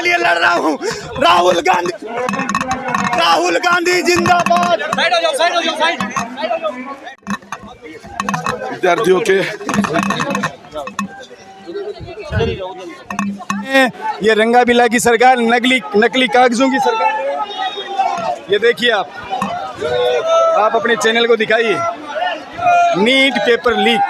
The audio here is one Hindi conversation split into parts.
लिए लड़ रहा हूँ। राहुल गांधी जिंदाबाद। विद्यार्थियों के ये रंगा बिल्ला की सरकार, नकली कागजों की सरकार। ये देखिए आप अपने चैनल को दिखाइए। नीट पेपर लीक,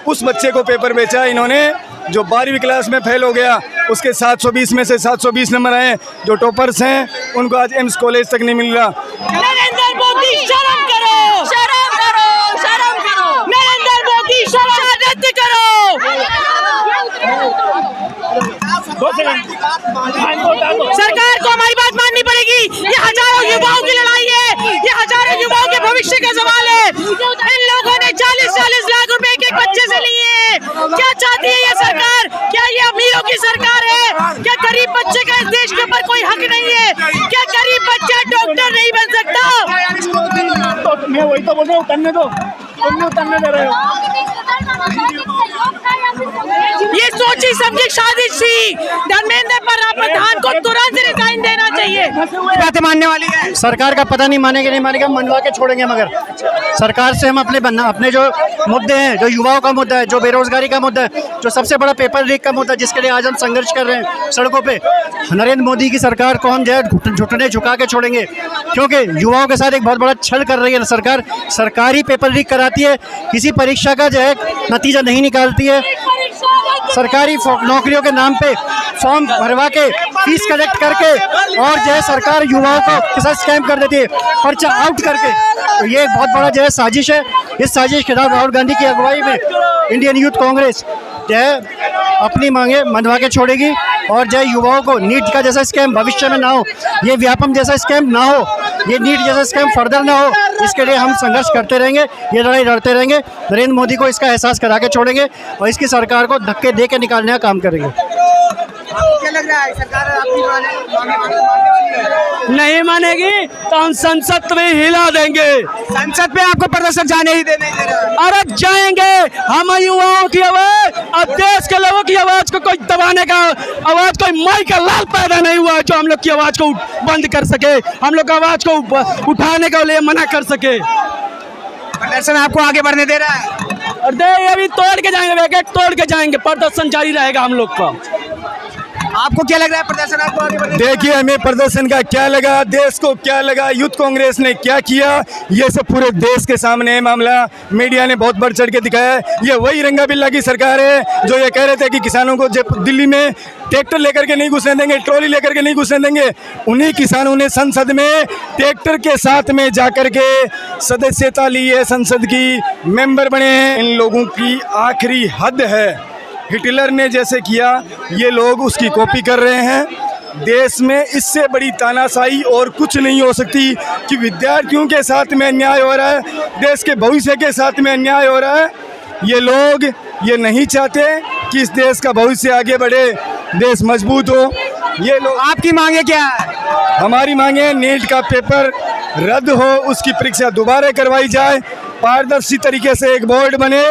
उस बच्चे को पेपर बेचा इन्होंने जो 12वीं क्लास में फेल हो गया, उसके 720 में से 720 नंबर आए। जो टॉपर्स हैं उनको आज एम्स कॉलेज तक नहीं मिल रहा। नरेंद्र मोदी शर्म करो, शर्म करो, शर्म करो। नरेंद्र मोदी शर्म रद्द करो। सरकार को हमारी बात माननी पड़ेगी। ये हजारों युवाओं की लड़ाई है, ये हजारों युवाओं के भविष्य का सवाल है। इन लोगों ने 40-40 लाख रुपए एक एक बच्चे से लिए हैं। क्या चाहती है ये सरकार? क्या ये अमीरों की सरकार है? क्या गरीब बच्चे का इस देश के ऊपर कोई हक नहीं है? क्या गरीब बच्चा डॉक्टर नहीं बन सकता? तो मैं वही तो बोल रहा हूँ, करने दो, तुम उतरने दे रहे हो। ये सोची समझी साजिश थी। धर्मेंद्र प्रधान को तुरंत रिजाइन देना चाहिए। बातें मानने वाली है सरकार का, पता नहीं मानेगा नहीं मानेगा, मनवा के छोड़ेंगे। मगर सरकार से हम अपने जो मुद्दे हैं, जो युवाओं का मुद्दा है, जो बेरोजगारी का मुद्दा है, जो सबसे बड़ा पेपर लीक का मुद्दा है, जिसके लिए आज हम संघर्ष कर रहे हैं सड़कों पे, नरेंद्र मोदी की सरकार को हम जो है घुटने झुका के छोड़ेंगे। क्योंकि युवाओं के साथ एक बहुत बड़ा छल कर रही है सरकार। सरकारी पेपर लीक कराती है, किसी परीक्षा का जो है नतीजा नहीं निकालती है, सरकारी नौकरियों के नाम पे फॉर्म भरवा के फीस कलेक्ट करके और जो है सरकार युवाओं को साथ स्कैम कर देती है, पर्चा आउट करके। तो ये एक बहुत बड़ा जो है साजिश है। इस साजिश के खिलाफ राहुल गांधी की अगुवाई में इंडियन यूथ कांग्रेस जो है अपनी मांगे मनवा के छोड़ेगी और जो युवाओं को नीट का जैसा स्कैम भविष्य में ना हो, ये व्यापम जैसा स्कैम ना हो, ये नीट जैसा स्कैम फर्दर ना हो, इसके लिए हम संघर्ष करते रहेंगे, ये लड़ाई लड़ते रहेंगे। नरेंद्र मोदी को इसका एहसास करा के छोड़ेंगे और इसकी सरकार को धक्के दे के निकालने का काम करेंगे। क्या लग रहा है, सरकार आपकी मांगे मानने वाली है? नहीं मानेगी तो हम संसद में हिला देंगे। संसद में आपको प्रदर्शन जाने ही देने दे रहा है। अरे जाएंगे, हम युवाओं की आवाज, अब देश के लोगों की आवाज को कोई दबाने का आवाज, कोई माई का लाल पैदा नहीं हुआ जो हम लोग की आवाज को बंद कर सके, हम लोग की आवाज को उठाने के लिए मना कर सके। प्रदर्शन आपको आगे बढ़ने दे रहा है? और ये भी तोड़ के जाएंगे, विकेट तोड़ के जाएंगे, प्रदर्शन जारी रहेगा हम लोग का। आपको क्या लग रहा है, प्रदर्शन आपको आगे बढ़ने? देखिए, हमें प्रदर्शन का क्या लगा, देश को क्या लगा, यूथ कांग्रेस ने क्या किया, ये सब पूरे देश के सामने है मामला। मीडिया ने बहुत बढ़ चढ़ के दिखाया है। ये वही रंगा बिल्ला की सरकार है जो ये कह रहे थे कि किसानों को जब दिल्ली में ट्रैक्टर लेकर के नहीं घुसने देंगे, ट्रॉली लेकर के नहीं घुसने देंगे। उन्हीं किसानों ने संसद में ट्रैक्टर के साथ में जाकर के सदस्यता ली है, संसद की मेंबर बने हैं। इन लोगों की आखिरी हद है। हिटलर ने जैसे किया, ये लोग उसकी कॉपी कर रहे हैं। देश में इससे बड़ी तानाशाही और कुछ नहीं हो सकती कि विद्यार्थियों के साथ में अन्याय हो रहा है, देश के भविष्य के साथ में अन्याय हो रहा है। ये लोग ये नहीं चाहते कि इस देश का भविष्य आगे बढ़े, देश मजबूत हो। ये लोग, आपकी मांगे क्या है? हमारी मांगे नीट का पेपर रद्द हो, उसकी परीक्षा दोबारा करवाई जाए, पारदर्शी तरीके से एक बोर्ड बने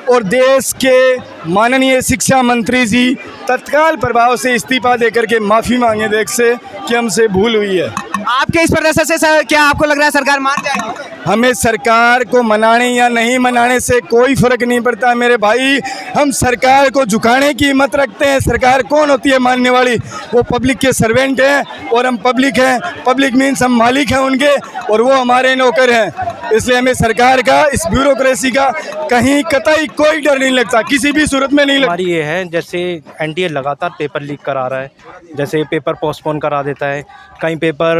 और देश के माननीय शिक्षा मंत्री जी तत्काल प्रभाव से इस्तीफा देकर के माफ़ी मांगे देश से कि हमसे भूल हुई है। आपके इस प्रदर्शन से क्या आपको लग रहा है सरकार मान जाएगी? हमें सरकार को मनाने या नहीं मनाने से कोई फर्क नहीं पड़ता मेरे भाई। हम सरकार को झुकाने की हिम्मत रखते हैं। सरकार कौन होती है मानने वाली? वो पब्लिक के सर्वेंट हैं और हम पब्लिक हैं। पब्लिक मीन्स हम मालिक हैं उनके और वो हमारे नौकर हैं। इसलिए हमें सरकार का, इस ब्यूरोक्रेसी का कहीं कतई कोई डर नहीं लगता, किसी भी सूरत में नहीं लगता। हमारी ये है, जैसे एनटीए लगातार पेपर लीक करा रहा है, जैसे पेपर पोस्टपोन करा देता है, कहीं पेपर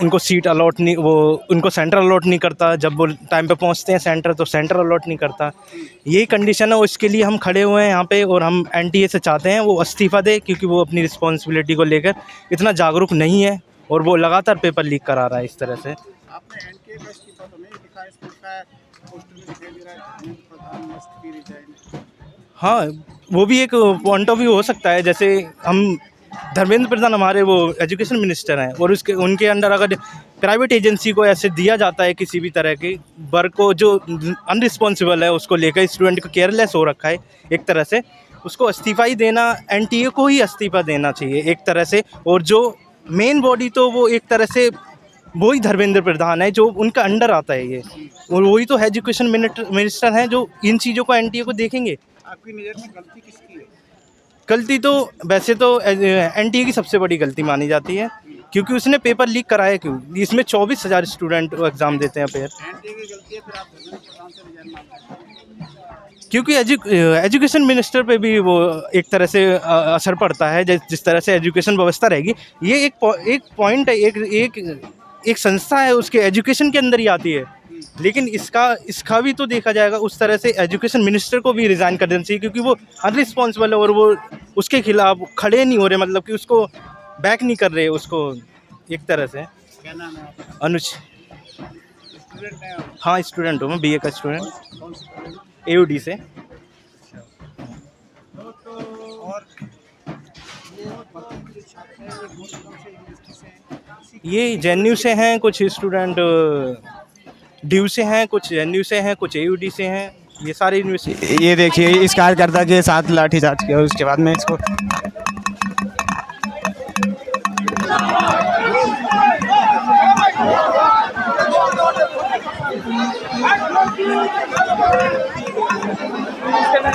उनको सीट अलॉट नहीं, वो उनको सेंटर अलॉट नहीं करता, जब वो टाइम पे पहुंचते हैं सेंटर तो सेंटर अलॉट नहीं करता। यही कंडीशन है, उसके लिए हम खड़े हुए हैं यहाँ पे और हम एनटीए से चाहते हैं वो इस्तीफ़ा दे, क्योंकि वो अपनी रिस्पॉन्सिबिलिटी को लेकर इतना जागरूक नहीं है और वो लगातार पेपर लीक करा रहा है इस तरह से। हाँ, वो भी एक पॉइंट ऑफ व्यू हो सकता है। जैसे हम धर्मेंद्र प्रधान हमारे वो एजुकेशन मिनिस्टर हैं और उनके अंडर अगर प्राइवेट एजेंसी को ऐसे दिया जाता है किसी भी तरह के वर्क को जो अनरिस्पॉन्सिबल है, उसको लेकर स्टूडेंट को केयरलेस हो रखा है एक तरह से, उसको इस्तीफ़ा ही देना, एनटीए को ही इस्तीफ़ा देना चाहिए एक तरह से। और जो मेन बॉडी तो वो एक तरह से वही धर्मेंद्र प्रधान है जो उनका अंडर आता है ये, और वही तो एजुकेशन मिनिस्टर हैं जो इन चीज़ों को एनटीए को देखेंगे। आपकी नज़र में गलती किसकी है? गलती तो वैसे तो एनटीए की सबसे बड़ी गलती मानी जाती है, क्योंकि उसने पेपर लीक कराया क्यों? इसमें 24,000 स्टूडेंट एग्ज़ाम देते हैं पेपर, एनटीए की गलती है, फिर आप धर्मेंद्र प्रधान से रिजाइन मांगते हैं। क्योंकि एजुकेशन मिनिस्टर पे भी वो एक तरह से असर पड़ता है। जिस तरह से एजुकेशन व्यवस्था रहेगी, ये एक पॉइंट है, एक संस्था है, उसके एजुकेशन के अंदर ही आती है। लेकिन इसका भी तो देखा जाएगा, उस तरह से एजुकेशन मिनिस्टर को भी रिज़ाइन कर देना चाहिए, क्योंकि वो अनरिस्पॉन्सिबल है और वो उसके खिलाफ खड़े नहीं हो रहे, मतलब कि उसको बैक नहीं कर रहे उसको एक तरह से। क्या नाम है आपका? अनुज। स्टूडेंट हैं आप? हाँ, स्टूडेंट हूँ मैं, बीए का स्टूडेंट, कौन सी कॉलेज? एयूडी से। और वो बाकी जो छात्र हैं ये बहुत कौन से यूनिवर्सिटी से हैं? ये जेएनयू से हैं, कुछ स्टूडेंट ड्यू से हैं, कुछ जेएनयू से हैं, कुछ एयूडी से हैं, ये सारे यूनिवर्सिटी। ये देखिए इस कार्यकर्ता के साथ लाठीचार्ज किया, उसके बाद में इसको